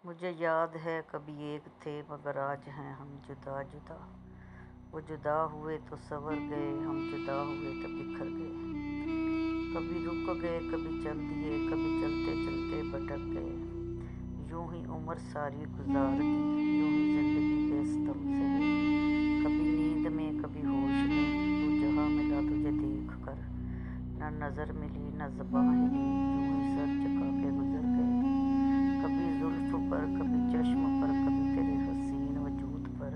مجھے یاد ہے کبھی ایک تھے مگر آج ہیں ہم جدا جدا۔ وہ جدا ہوئے تو سنور گئے، ہم جدا ہوئے تو بکھر گئے۔ کبھی رک گئے، کبھی چل دیے، کبھی چلتے چلتے بھٹک گئے۔ یوں ہی عمر ساری گزار دی، یوں ہی زندگی بے ستم سے گئی۔ کبھی نیند میں، کبھی ہوش میں، تو جہاں ملا تجھے دیکھ کر۔ نہ نظر ملی، نہ زباں ہلی، یوں ہی سر جھکا کے گزر گئے۔ کبھی زلف پر، کبھی چشم پر، کبھی تیرے حسین وجود پر۔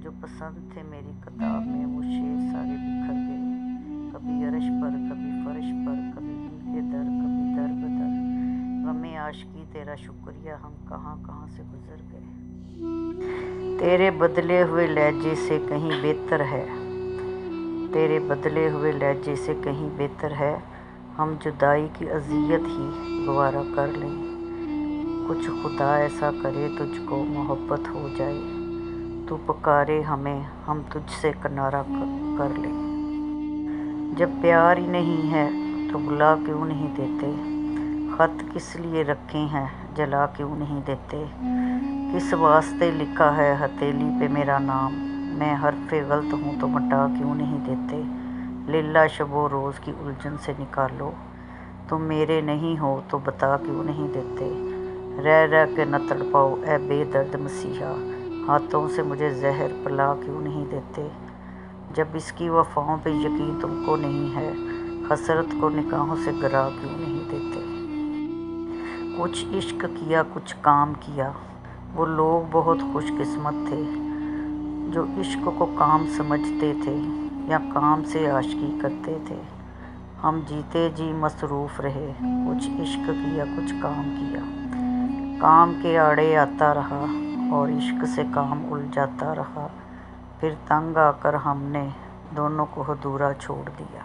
جو پسند تھے میری کتاب میں وہ شعر سارے بکھر گئے۔ کبھی عرش پر، کبھی فرش پر، کبھی ہی کے در، کبھی در بدر۔ غم عاشقی تیرا شکریہ، ہم کہاں کہاں سے گزر گئے۔ تیرے بدلے ہوئے لہجے سے کہیں بہتر ہے، تیرے بدلے ہوئے لہجے سے کہیں بہتر ہے، ہم جدائی کی اذیت ہی گوارا کر لیں۔ کچھ خدا ایسا کرے تجھ کو محبت ہو جائے، تو پکارے ہمیں ہم تجھ سے کنارہ کر لیں۔ جب پیار ہی نہیں ہے تو بلا کیوں نہیں دیتے، خط کس لیے رکھے ہیں جلا کیوں نہیں دیتے۔ کس واسطے لکھا ہے ہتھیلی پہ میرا نام، میں حرف غلط ہوں تو مٹا کیوں نہیں دیتے۔ لیلا شب و روز کی الجھن سے نکالو، تم میرے نہیں ہو تو بتا کیوں نہیں دیتے۔ رہ رہ کے نہ تڑپاؤ اے بے درد مسیحا، ہاتھوں سے مجھے زہر پلا کیوں نہیں دیتے۔ جب اس کی وفاؤں پہ یقین تم کو نہیں ہے، حسرت کو نگاہوں سے گرا کیوں نہیں دیتے۔ کچھ عشق کیا، کچھ کام کیا، وہ لوگ بہت خوش قسمت تھے جو عشق کو کام سمجھتے تھے یا کام سے عاشقی کرتے تھے۔ ہم جیتے جی مصروف رہے، کچھ عشق کیا، کچھ کام کیا، کام کے آڑے آتا رہا اور عشق سے کام الجھاتا رہا، پھر تنگ آ کر ہم نے دونوں کو ادھورا چھوڑ دیا۔